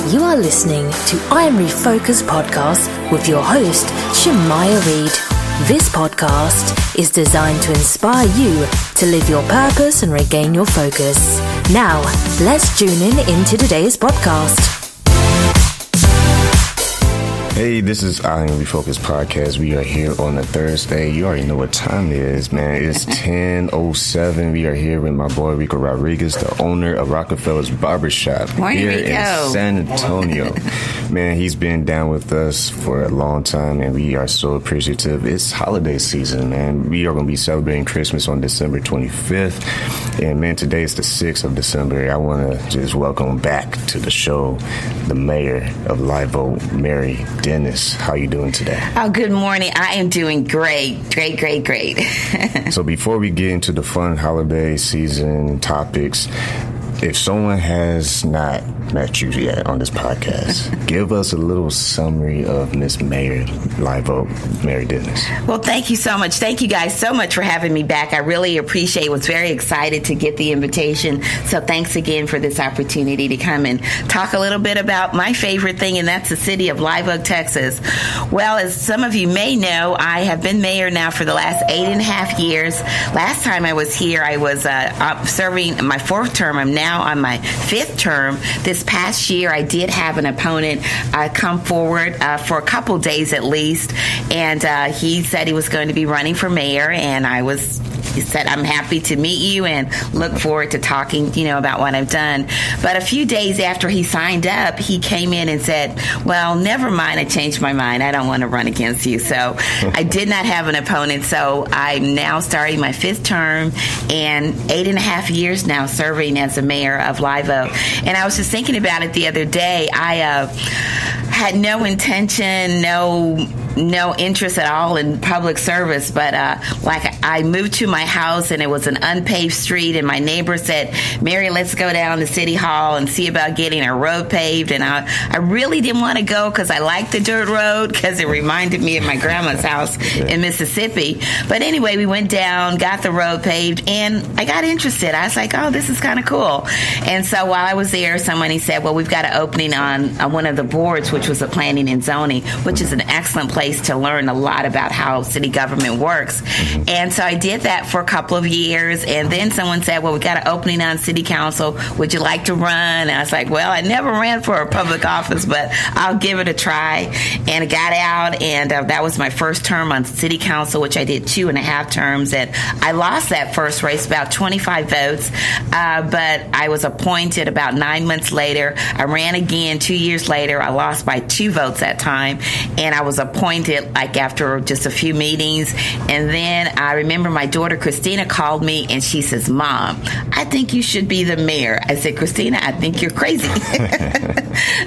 You are listening to I'm Refocused podcast with your host, Shemaya Reed. This podcast is designed to inspire you to live your purpose and regain your focus. Now, let's tune into today's podcast. Hey, this is I Am Refocused podcast. We are here on a Thursday. You already know what time it is, man. It's 10:07. We are here with my boy Rico Rodriguez, the owner of Rockefeller's Barbershop here in San Antonio. Man, he's been down with us for a long time, and we are so appreciative. It's holiday season, man. We are going to be celebrating Christmas on December 25th. And, man, today is the 6th of December. I want to just welcome back to the show the mayor of Live Oak, Mary Dennis. How you doing today? Oh, good morning. I am doing great. So before we get into the fun holiday season topics, if someone has not met you yet on this podcast, give us a little summary of Miss Mayor Live Oak, Mary Dennis. Well, thank you so much. Thank you guys so much for having me back. I really appreciate it. Was very excited to get the invitation. So thanks again for this opportunity to come and talk a little bit about my favorite thing, and that's the city of Live Oak, Texas. Well, as some of you may know, I have been mayor now for the last 8.5 years. Last time I was here, I was serving my 4th term. I'm now on my 5th term. This past year, I did have an opponent come forward for a couple days at least, and he said he was going to be running for mayor, and he said, I'm happy to meet you and look forward to talking, about what I've done. But a few days after he signed up, he came in and said, well, never mind, I changed my mind. I don't want to run against you. So I did not have an opponent. So I'm now starting my 5th term and 8.5 years now serving as a mayor of Live Oak. And I was just thinking about it the other day. I had no intention, no interest at all in public service, but I moved to my house and it was an unpaved street, and my neighbor said, Mary, let's go down to City Hall and see about getting a road paved. And I really didn't want to go because I liked the dirt road because it reminded me of my grandma's house in Mississippi. But anyway, we went down, got the road paved, and I got interested. I was like, oh, this is kind of cool. And so while I was there, somebody said, well, we've got an opening on one of the boards, which was the planning and zoning, which is an excellent place to learn a lot about how city government works. And so I did that for a couple of years, and then someone said, well, we got an opening on city council. Would you like to run? And I was like, well, I never ran for a public office, but I'll give it a try. And I got out, and that was my first term on city council, which I did 2.5 terms. And I lost that first race, about 25 votes, but I was appointed about 9 months later. I ran again 2 years later. I lost by 2 votes that time, and I was appointed after just a few meetings. And then I remember my daughter Christina called me and she says, Mom, I think you should be the mayor. I said, Christina, I think you're crazy.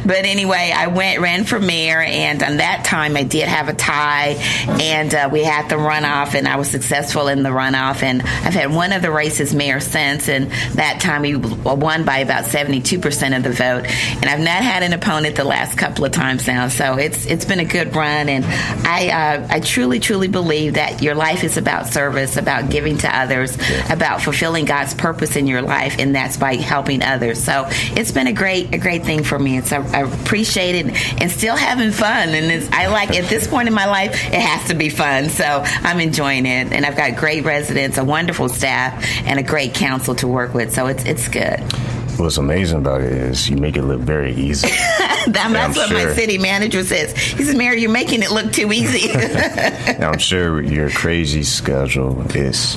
But anyway, I ran for mayor, and on that time I did have a tie, and we had the runoff, and I was successful in the runoff, and I've had one of the races mayor since, and that time we won by about 72% of the vote, and I've not had an opponent the last couple of times now, so it's been a good run. And I truly believe that your life is about service, about giving to others, about fulfilling God's purpose in your life, and that's by helping others. So it's been a great thing for me, and so I appreciate it, and still having fun. And I like, at this point in my life, it has to be fun. So I'm enjoying it, and I've got great residents, a wonderful staff, and a great council to work with. So it's good. What's amazing about it is you make it look very easy. That's what my city manager says. He says, Mary, you're making it look too easy. Now, I'm sure your crazy schedule is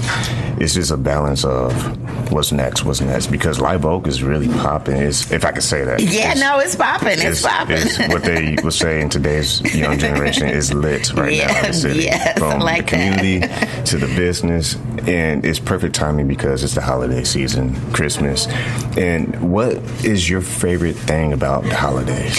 just a balance of what's next, because Live Oak is really popping. If I could say that. Yeah, it's popping. It's popping. It's what they would say in today's young generation is lit right now in the city. Yes, from like the community to the business. And it's perfect timing because it's the holiday season, Christmas. And what is your favorite thing about the holidays?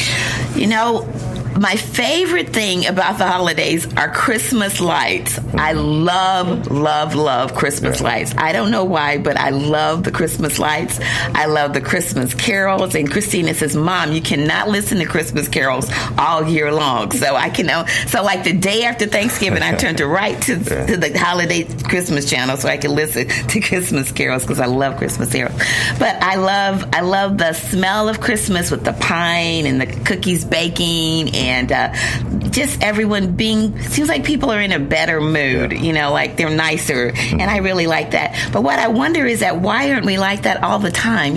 My favorite thing about the holidays are Christmas lights. I love, love, love Christmas lights. I don't know why, but I love the Christmas lights. I love the Christmas carols. And Christina says, Mom, you cannot listen to Christmas carols all year long. So like the day after Thanksgiving, I turned to the holiday Christmas channel so I can listen to Christmas carols because I love Christmas carols. But I love the smell of Christmas with the pine and the cookies baking and just everyone seems like people are in a better mood, like they're nicer. And I really like that. But what I wonder is that why aren't we like that all the time?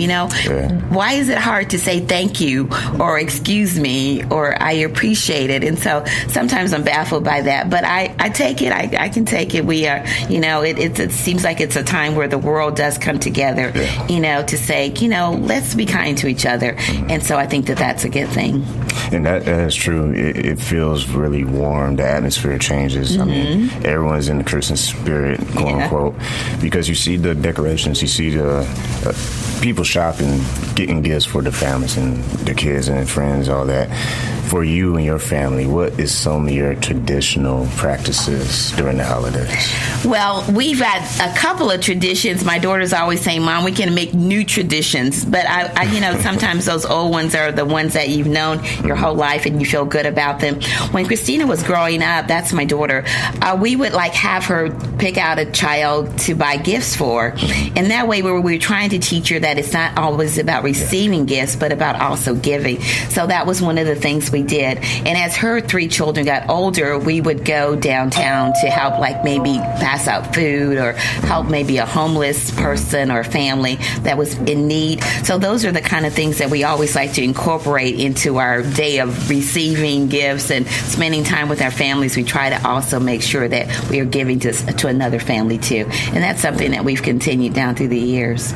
Why is it hard to say thank you or excuse me or I appreciate it? And so sometimes I'm baffled by that. But I take it. I can take it. We are, it seems like it's a time where the world does come together, to say, let's be kind to each other. And so I think that that's a good thing. And that is true. It feels really warm. The atmosphere changes. I mean, everyone's in the Christmas spirit, quote unquote, because you see the decorations, you see the people shopping, getting gifts for the families and the kids and friends, all that. For you and your family, what is some of your traditional practices during the holidays? Well, we've got a couple of traditions. My daughter's always saying, Mom, we can make new traditions. But I sometimes those old ones are the ones that you've known your whole life and you feel good about them. When Christina was growing up, that's my daughter, we would have her pick out a child to buy gifts for. And that way we were trying to teach her that it's not always about receiving gifts, but about also giving. So that was one of the things we did. And as her 3 children got older, we would go downtown to help maybe pass out food or help maybe a homeless person or family that was in need. So those are the kind of things that we always like to incorporate into our day of receiving gifts and spending time with our families. We try to also make sure that we are giving to another family too. And that's something that we've continued down through the years.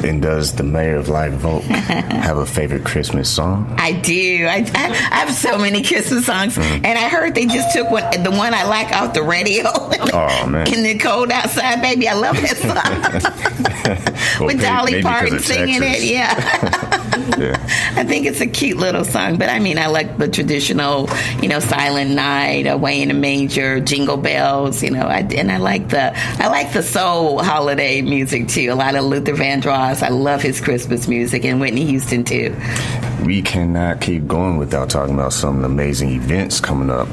And does the Mayor of Live Oak have a favorite Christmas song? I do. I have so many Christmas songs. And I heard they just took the one I like off the radio. Oh, man. In the cold outside, baby. I love that song. With Dolly Parton singing it. Yeah. I think it's a cute little song. But I like the traditional, Silent Night, Away in the Manger, Jingle Bells, and I like the soul holiday music too. A lot of Luther Vandross. I love his Christmas music, and Whitney Houston too. We cannot keep going without talking about some amazing events coming up.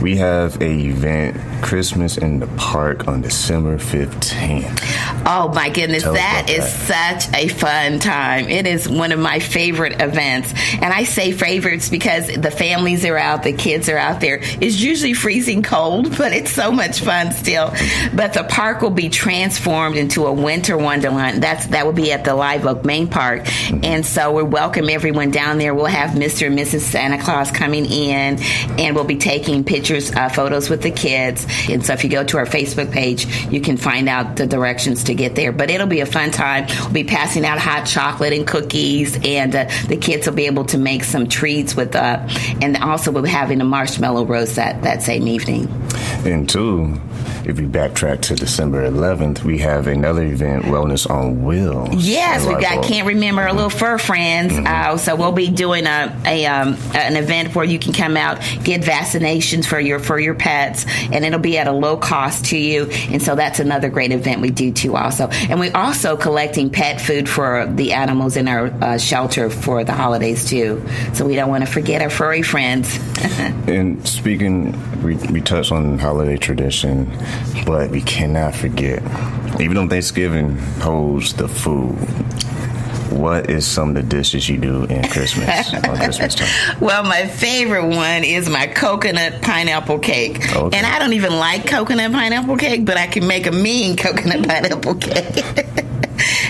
We have a event, Christmas in the Park, on December 15th. Oh my goodness, that is such a fun time. It is one of my favorite events. And I say favorites because the families are out, the kids are out there. It's usually freezing cold, but it's so much fun still. But the park will be transformed into a winter wonderland. That will be at the Live Oak Main Park. And so we welcome everyone down there. We'll have Mr. and Mrs. Santa Claus coming in, and we'll be taking pictures, photos with the kids. And so if you go to our Facebook page, you can find out the directions to get there. But it'll be a fun time. We'll be passing out hot chocolate and cookies, and the kids will be able to make some treats with, and also we'll be having a marshmallow roast that same evening. And two, if we backtrack to December 11th, we have another event, Wellness on Wheels. Yes, we've got Can't Remember Our Little Fur Friends. So we'll be doing an event where you can come out, get vaccinations for your pets, and it'll be at a low cost to you. And so that's another great event we do too also. And we're also collecting pet food for the animals in our shelter for the holidays too. So we don't want to forget our furry friends. And speaking, we touched on holiday tradition, but we cannot forget, even though Thanksgiving holds the food, what is some of the dishes you do in Christmas, on Christmas time? Well, my favorite one is my coconut pineapple cake. Okay. And I don't even like coconut pineapple cake, but I can make a mean coconut pineapple cake.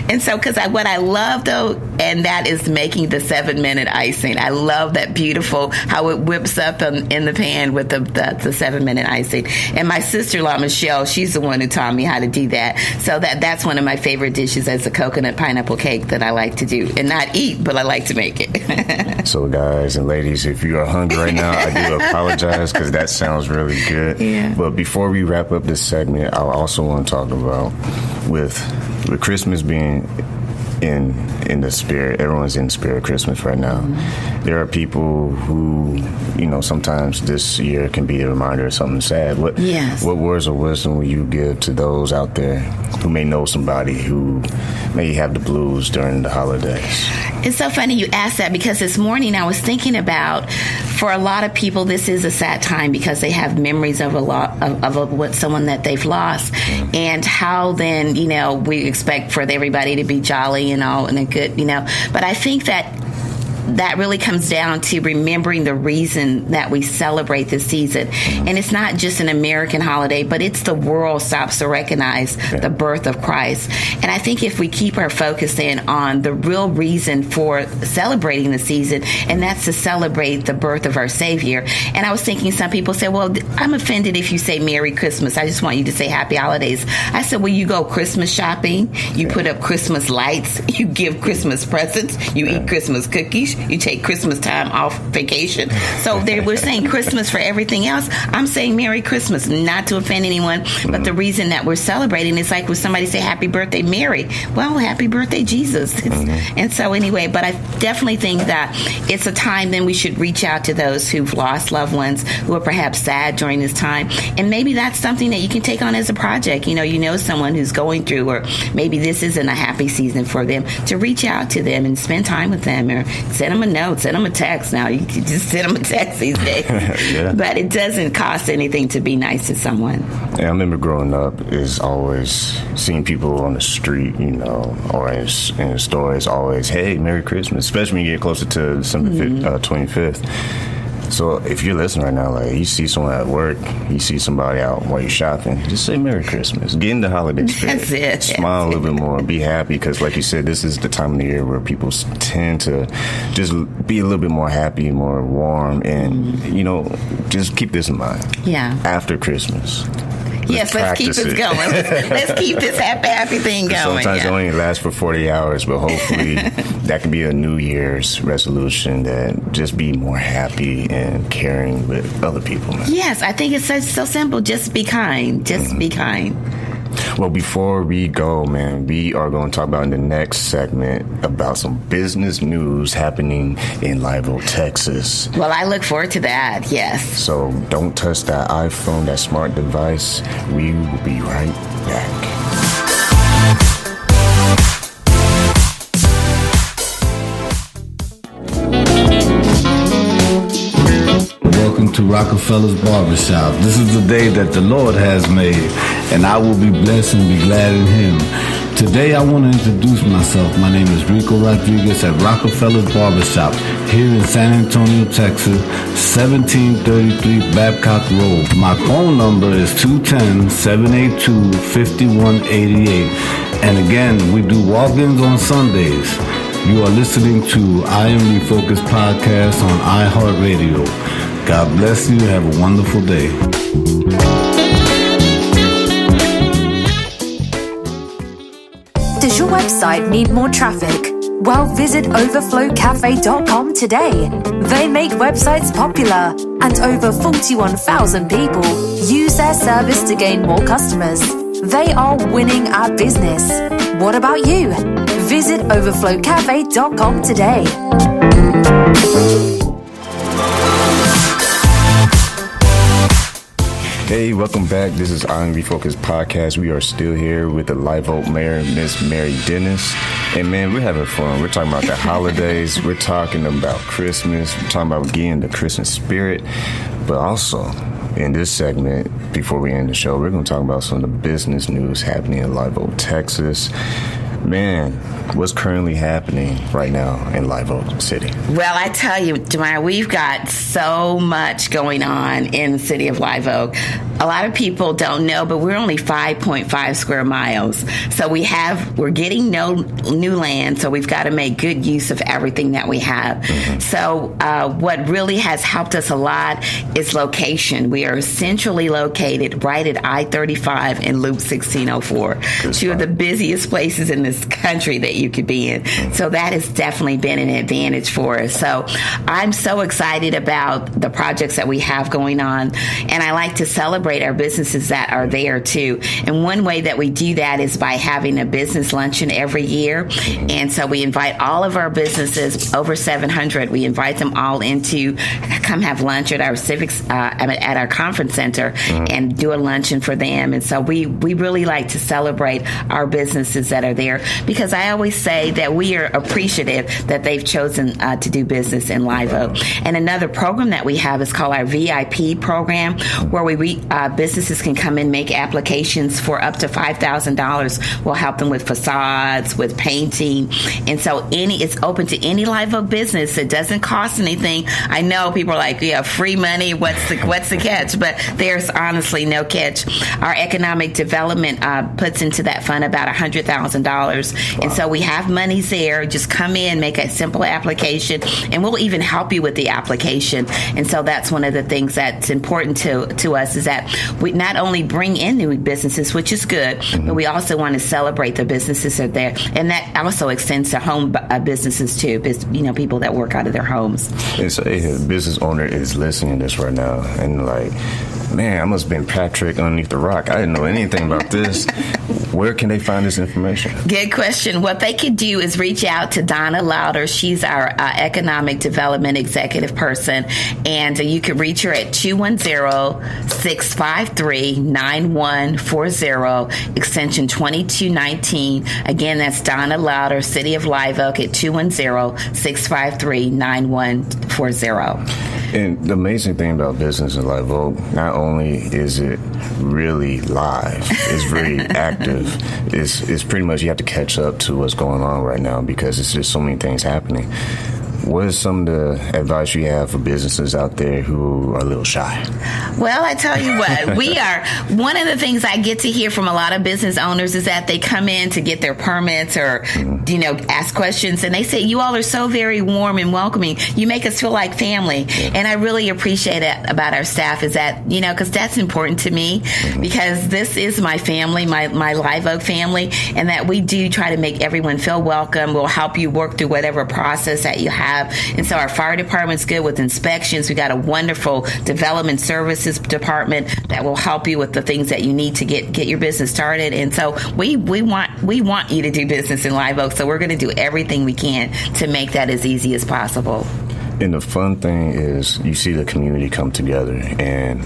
And so, because what I love, though, and that is making the 7-minute icing. I love that beautiful, how it whips up in the pan with the 7-minute icing. And my sister-in-law, Michelle, she's the one who taught me how to do that. So that's one of my favorite dishes, as a coconut pineapple cake that I like to do. And not eat, but I like to make it. So, guys and ladies, if you are hungry right now, I do apologize, because that sounds really good. Yeah. But before we wrap up this segment, I also want to talk about with Christmas being in the spirit. Everyone's in the spirit of Christmas right now. Mm-hmm. There are people who, sometimes this year can be a reminder of something sad. What words of wisdom will you give to those out there who may know somebody who may have the blues during the holidays? It's so funny you asked that, because this morning I was thinking about, for a lot of people, this is a sad time because they have memories of someone that they've lost, and how then, we expect for everybody to be jolly and all and a good, but I think that really comes down to remembering the reason that we celebrate this season. And it's not just an American holiday, but it's the world stops to recognize the birth of Christ. And I think if we keep our focus in on the real reason for celebrating the season, and that's to celebrate the birth of our Savior. And I was thinking, some people say, well, I'm offended if you say Merry Christmas. I just want you to say Happy Holidays. I said, well, you go Christmas shopping, you put up Christmas lights, you give Christmas presents, you eat Christmas cookies, you take Christmas time off vacation. So we're saying Christmas for everything else. I'm saying Merry Christmas, not to offend anyone, but the reason that we're celebrating is like when somebody say Happy Birthday, Mary. Well, Happy Birthday, Jesus. And so anyway, but I definitely think that it's a time then we should reach out to those who've lost loved ones, who are perhaps sad during this time. And maybe that's something that you can take on as a project. You know someone who's going through, or maybe this isn't a happy season for them, to reach out to them and spend time with them, or send them a note, send them a text. Now you can just send them a text these days. But it doesn't cost anything to be nice to someone. Yeah, I remember growing up is always seeing people on the street, or in stores, always, hey, Merry Christmas, especially when you get closer to December 25th. So if you're listening right now, like you see someone at work, you see somebody out while you're shopping, just say Merry Christmas. Get in the holiday spirit. That's it. Smile a little bit more. Be happy, because like you said, this is the time of the year where people tend to just be a little bit more happy, more warm, and, just keep this in mind. Yeah. After Christmas. Let's keep it going. Let's keep this happy thing going. Sometimes it only lasts for 40 hours, but hopefully that can be a New Year's resolution, that just be more happy and caring with other people. Man. Yes, I think it's so simple. Just be kind. Just be kind. Well, before we go, man, we are going to talk about in the next segment about some business news happening in Live Oak, Texas. Well, I look forward to that, yes. So don't touch that iPhone, that smart device. We will be right back. Welcome to Rockefeller's Barbershop. This is the day that the Lord has made, and I will be blessed and be glad in Him. Today I want to introduce myself. My name is Rico Rodriguez at Rockefeller's Barbershop here in San Antonio, Texas, 1733 Babcock Road. My phone number is 210-782-5188. And again, we do walk-ins on Sundays. You are listening to I Am Refocused podcast on iHeartRadio. God bless you. Have a wonderful day. Does your website need more traffic? Well, visit overflowcafe.com today. They make websites popular, and over 41,000 people use their service to gain more customers. They are winning our business. What about you? Visit overflowcafe.com today. Hey, welcome back. This is I Am Refocused podcast. We are still here with the Live Oak Mayor, Miss Mary Dennis. And man, we're having fun. We're talking about the holidays. We're talking about Christmas. We're talking about getting the Christmas spirit. But also, in this segment, before we end the show, we're going to talk about some of the business news happening in Live Oak, Texas. Man, what's currently happening right now in Live Oak City? Well, I tell you, Jamar, we've got so much going on in the city of Live Oak. A lot of people don't know, but we're only 5.5 square miles. So we're getting no new land, so we've got to make good use of everything that we have. Mm-hmm. So what really has helped us a lot is location. We are centrally located right at I-35 and Loop 1604, two of the busiest places in this country that you could be in. So that has definitely been an advantage for us. So I'm so excited about the projects that we have going on, and I like to celebrate our businesses that are there too. And one way that we do that is by having a business luncheon every year. And so we invite all of our businesses, over 700, we invite them all in to come have lunch at our civics, at our conference center, and do a luncheon for them. And so we really like to celebrate our businesses that are there, because I always say that we are appreciative that they've chosen to do business in Live Oak. And another program that we have is called our VIP program, where businesses can come in, make applications for up to $5,000. We'll help them with facades, with painting. And so it's open to any Live Oak business. It doesn't cost anything. I know people are like, yeah, free money. What's the catch? But there's honestly no catch. Our economic development puts into that fund about $100,000. Wow. And so we have monies there. Just come in, make a simple application, and we'll even help you with the application. And so that's one of the things that's important to us, is that we not only bring in new businesses, which is good, but we also want to celebrate the businesses that are there. And that also extends to home businesses too, people that work out of their homes. And so a business owner is listening to this right now and like, man, I must have been Patrick underneath the rock. I didn't know anything about this. Where can they find this information? Good question. What they could do is reach out to Donna Lauder. She's our economic development executive person. And you can reach her at 210-653-9140, extension 2219. Again, that's Donna Lauder, City of Live Oak, at 210-653-9140. And the amazing thing about business in Live Oak, not only is it really live, it's very active. It's pretty much you have to catch up to what's going on right now, because it's just so many things happening. What is some of the advice you have for businesses out there who are a little shy? Well, I tell you what, one of the things I get to hear from a lot of business owners is that they come in to get their permits or, ask questions, and they say, you all are so very warm and welcoming. You make us feel like family. Yeah. And I really appreciate it about our staff, is that, because that's important to me, because this is my family, my Live Oak family, and that we do try to make everyone feel welcome. We'll help you work through whatever process that you have. And so our fire department's good with inspections. We got a wonderful development services department that will help you with the things that you need to get your business started. And so we want you to do business in Live Oak. So we're going to do everything we can to make that as easy as possible. And the fun thing is you see the community come together, and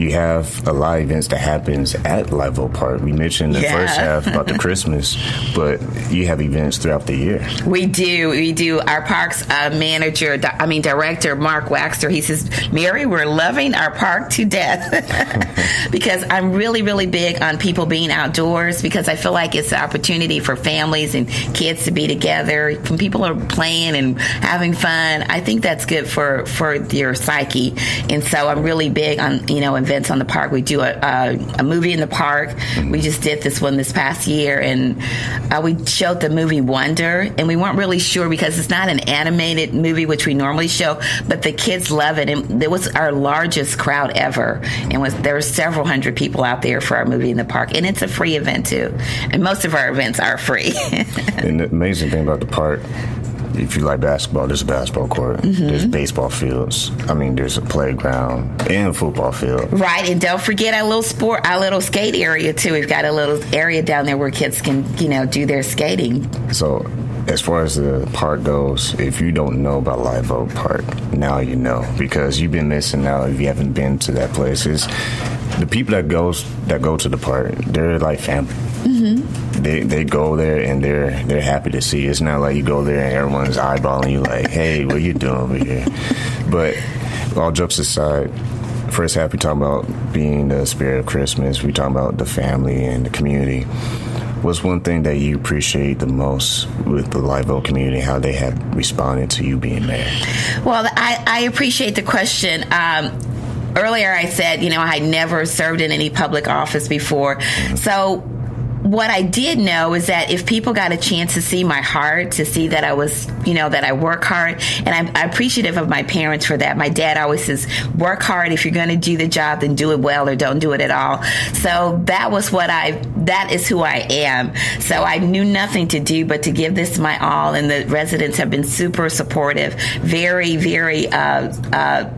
you have a lot of events that happens at Live Oak Park. We mentioned the first half about the Christmas, but you have events throughout the year. We do. Our parks director, Mark Waxter, he says, Mary, we're loving our park to death. Because I'm really, really big on people being outdoors, because I feel like it's an opportunity for families and kids to be together. When people are playing and having fun, I think that's good for your psyche. And so I'm really big on events on the park. We do a movie in the park. We just did this one this past year, and we showed the movie Wonder, and we weren't really sure because it's not an animated movie, which we normally show, but the kids love it. And it was our largest crowd ever, and there were several hundred people out there for our movie in the park, and it's a free event too. And most of our events are free. And the amazing thing about the park, if you like basketball, there's a basketball court. There's baseball fields. There's a playground and a football field. Right, and don't forget our little skate area too. We've got a little area down there where kids can, do their skating. So, as far as the park goes, if you don't know about Live Oak Park, now you know, because you've been missing out if you haven't been to that place. The people that go to the park, they're like family. They go there and they're happy to see you. It's not like you go there and everyone's eyeballing you like, hey, what are you doing over here? But all jokes aside, first half we talk about being the spirit of Christmas. We talk about the family and the community. What's one thing that you appreciate the most with the Live Oak community, how they have responded to you being there? Well, I appreciate the question. Earlier I said, I had never served in any public office before. So what I did know is that if people got a chance to see my heart, to see that I was, that I work hard, and I'm appreciative of my parents for that. My dad always says, work hard. If you're going to do the job, then do it well or don't do it at all. So that is who I am. So I knew nothing to do but to give this my all, and the residents have been super supportive, very, very,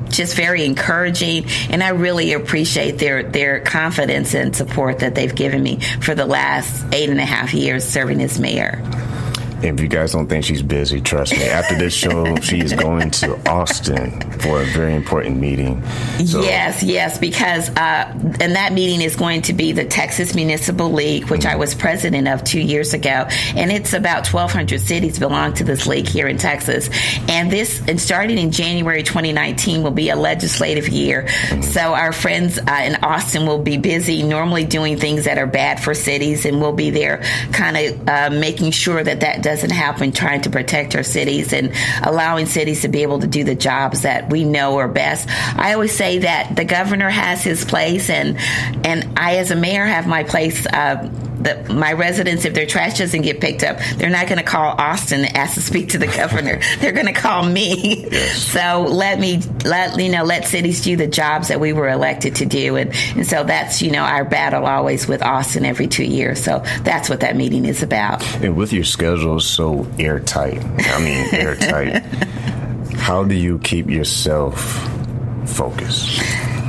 just very encouraging, and I really appreciate their confidence and support that they've given me for the last 8.5 years serving as mayor. If you guys don't think she's busy, trust me. After this show, she is going to Austin for a very important meeting. So, yes, because and that meeting is going to be the Texas Municipal League, which I was president of 2 years ago, and it's about 1,200 cities belong to this league here in Texas. And starting in January 2019 will be a legislative year. So our friends in Austin will be busy normally doing things that are bad for cities, and we'll be there kind of making sure that doesn't happen, trying to protect our cities and allowing cities to be able to do the jobs that we know are best. I always say that the governor has his place, and I as a mayor have my place. My residents, if their trash doesn't get picked up, they're not going to call Austin and ask to speak to the governor. They're going to call me. Yes. So let cities do the jobs that we were elected to do, and so that's our battle always with Austin every 2 years. So that's what that meeting is about. And with your schedule so airtight, how do you keep yourself focused?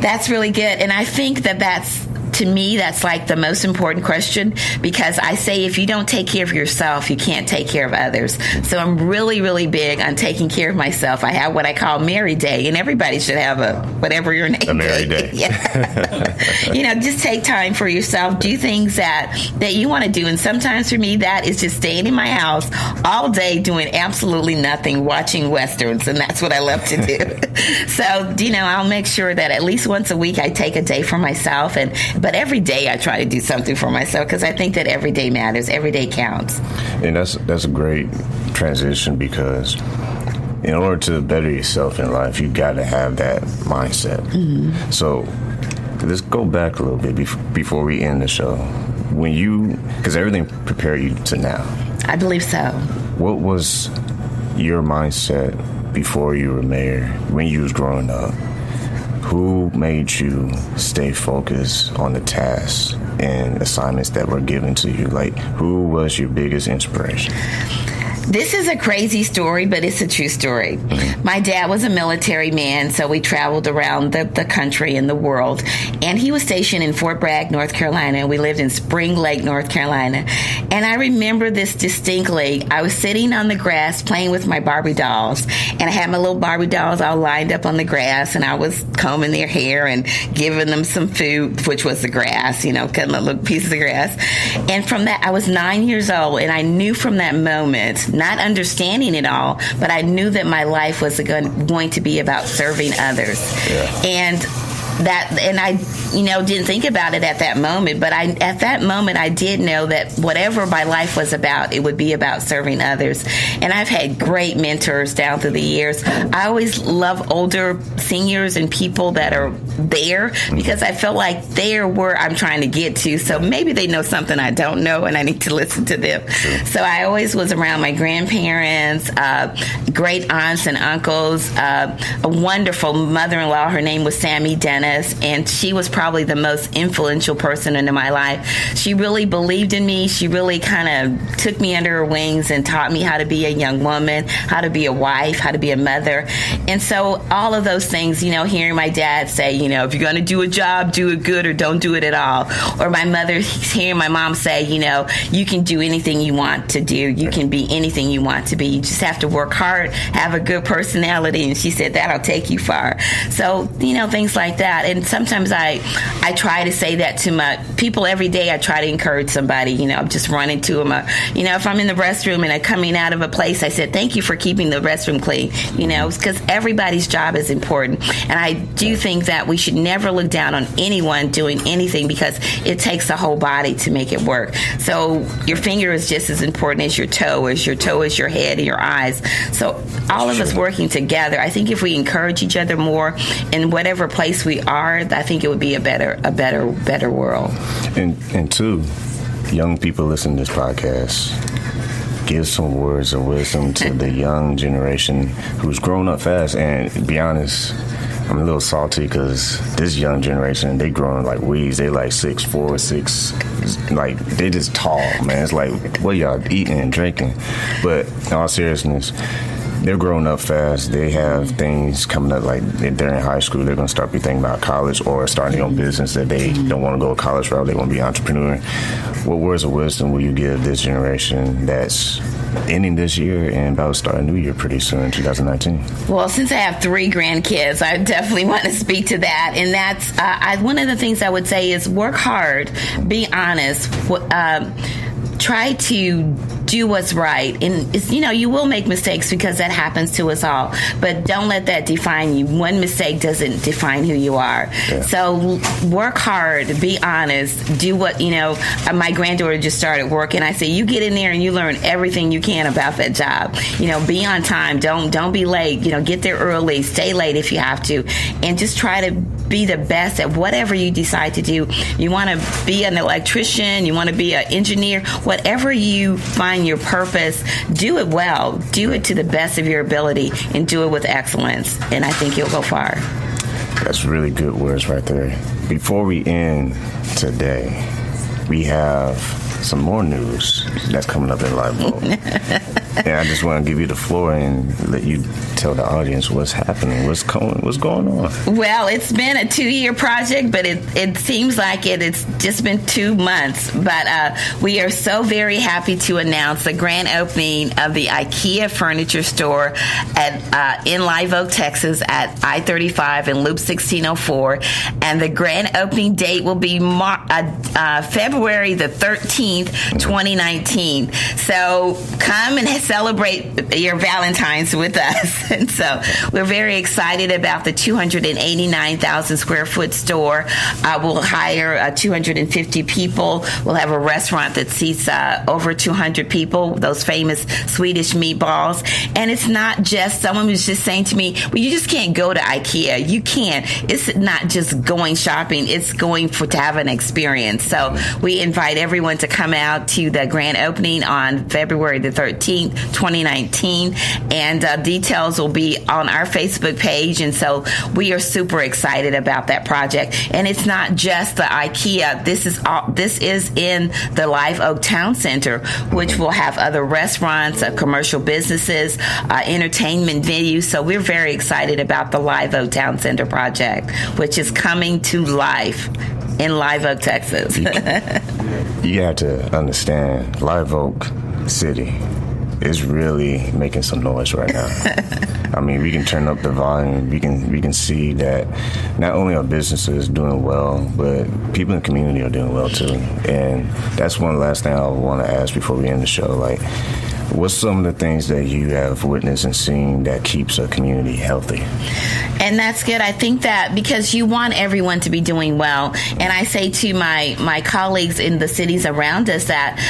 That's really good, and I think that's. To me, that's like the most important question, because I say if you don't take care of yourself, you can't take care of others. So I'm really, really big on taking care of myself. I have what I call Mary Day, and everybody should have whatever your name is. A Mary Day. Yeah. Just take time for yourself. Do things that you want to do. And sometimes for me, that is just staying in my house all day doing absolutely nothing, watching Westerns, and that's what I love to do. So, I'll make sure that at least once a week I take a day for myself, but every day I try to do something for myself, because I think that every day matters. Every day counts. And that's a great transition, because in order to better yourself in life, you got to have that mindset. Mm-hmm. So let's go back a little bit before we end the show. Because everything prepared you to now. I believe so. What was your mindset before you were mayor, when you was growing up? Who made you stay focused on the tasks and assignments that were given to you? Like, who was your biggest inspiration? This is a crazy story, but it's a true story. My dad was a military man, so we traveled around the country and the world. And he was stationed in Fort Bragg, North Carolina, and we lived in Spring Lake, North Carolina. And I remember this distinctly. I was sitting on the grass playing with my Barbie dolls, and I had my little Barbie dolls all lined up on the grass, and I was combing their hair and giving them some food, which was the grass, cutting a little piece of the grass. And from that, I was 9 years old, and I knew from that moment, not understanding it all, but I knew that my life was going to be about serving others. Yeah. And I, didn't think about it at that moment, but at that moment, I did know that whatever my life was about, it would be about serving others. And I've had great mentors down through the years. I always love older seniors and people that are there, because I feel like they're where I'm trying to get to. So maybe they know something I don't know, and I need to listen to them. Sure. So I always was around my grandparents, great aunts and uncles, a wonderful mother-in-law. Her name was Sammy Dennis, and she was probably the most influential person in my life. She really believed in me. She really kind of took me under her wings and taught me how to be a young woman, how to be a wife, how to be a mother. And so all of those things, hearing my dad say, if you're going to do a job, do it good or don't do it at all. Or my mother, hearing my mom say, you can do anything you want to do. You can be anything you want to be. You just have to work hard, have a good personality. And she said, that'll take you far. So, things like that. And sometimes I try to say that to my people every day. I try to encourage somebody, I'm just running to them. If I'm in the restroom and I'm coming out of a place, I said, thank you for keeping the restroom clean, because everybody's job is important. And I do think that we should never look down on anyone doing anything, because it takes the whole body to make it work. So your finger is just as important as your toe is your head and your eyes. So all of us working together, I think if we encourage each other more in whatever place we are, I think it would be a better world. And two, young people listening to this podcast, give some words of wisdom to the young generation who's grown up fast. And to be honest, I'm a little salty because this young generation, they growing like weeds. They like 6'4", 6, like they just tall, man. It's like, what y'all eating and drinking? But in all seriousness, they're growing up fast. They have things coming up, like they're in high school. They're going to start be thinking about college or starting their own business that they don't want to go a college route. They want to be an entrepreneur. What words of wisdom will you give this generation that's ending this year and about to start a new year pretty soon, 2019? Well, since I have 3 grandkids, I definitely want to speak to that. And that's one of the things I would say is work hard, be honest, try to do what's right. And it's, you will make mistakes because that happens to us all, but don't let that define you. One mistake doesn't define who you are. Yeah. So work hard, be honest, do what, my granddaughter just started work, and I say, you get in there and you learn everything you can about that job. Be on time. Don't be late. Get there early, stay late if you have to, and just try to be the best at whatever you decide to do. You want to be an electrician, you want to be an engineer, whatever you find your purpose, do it well, do it to the best of your ability, and do it with excellence. And I think you'll go far. That's really good words right there. Before we end today, we have some more news that's coming up in Live Oak. And I just want to give you the floor and let you tell the audience what's happening, what's going on. Well, it's been a 2-year project, but it seems like it's just been 2 months. But we are so very happy to announce the grand opening of the IKEA furniture store in Live Oak, Texas, at I-35 and Loop 1604. And the grand opening date will be February the 13th, 2019. So come and celebrate your Valentine's with us. And so we're very excited about the 289,000 square foot store. We'll hire 250 people. We'll have a restaurant that seats over 200 people, those famous Swedish meatballs. And it's not just, someone was just saying to me, well, you just can't go to IKEA. You can't. It's not just going shopping. It's going to have an experience. So we invite everyone to come out to the grand opening on February the 13th, 2019. And details will be on our Facebook page. And so we are super excited about that project. And it's not just the IKEA. This is in the Live Oak Town Center, which will have other restaurants, commercial businesses, entertainment venues. So we're very excited about the Live Oak Town Center project, which is coming to life in Live Oak, Texas. You have to understand, Live Oak City is really making some noise right now. I mean, we can turn up the volume. We can see that not only are businesses doing well, but people in the community are doing well too. And that's one last thing I want to ask before we end the show. Like, what's some of the things that you have witnessed and seen that keeps a community healthy? And that's good. I think that because you want everyone to be doing well. And I say to my colleagues in the cities around us that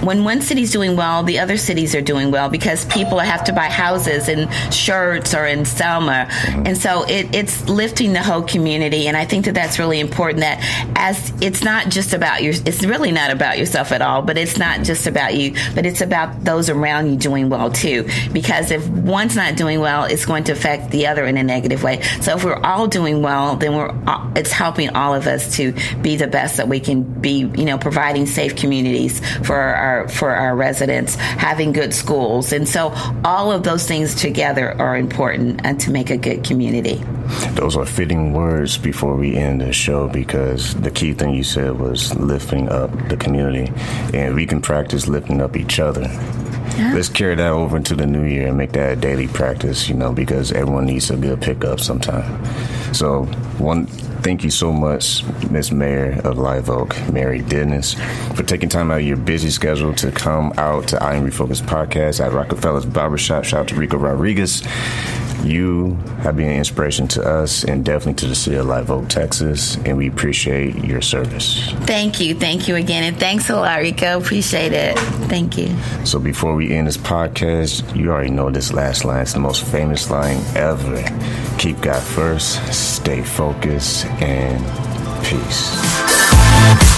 when one city's doing well, the other cities are doing well because people have to buy houses and shirts or in Selma. And so it's lifting the whole community. And I think that that's really important, that as it's not just about it's really not about yourself at all, but it's not just about you, but it's about those around you doing well too. Because if one's not doing well, it's going to affect the other in a negative way. So if we're all doing well, then it's helping all of us to be the best that we can be, providing safe communities for our residents, having good schools. And so all of those things together are important to make a good community. Those are fitting words before we end the show, because the key thing you said was lifting up the community, and we can practice lifting up each other. Yeah. Let's carry that over into the new year and make that a daily practice, because everyone needs a good pickup sometime. So thank you so much, Miss Mayor of Live Oak, Mary Dennis, for taking time out of your busy schedule to come out to I Am Refocused podcast at Rockefeller's Barbershop. Shout out to Rico Rodriguez. You have been an inspiration to us and definitely to the city of Live Oak, Texas, and we appreciate your service. Thank you. Thank you again. And thanks a lot, Rico. Appreciate it. Thank you. So before we end this podcast, you already know this last line. It's the most famous line ever. Keep God first, stay focused, and peace.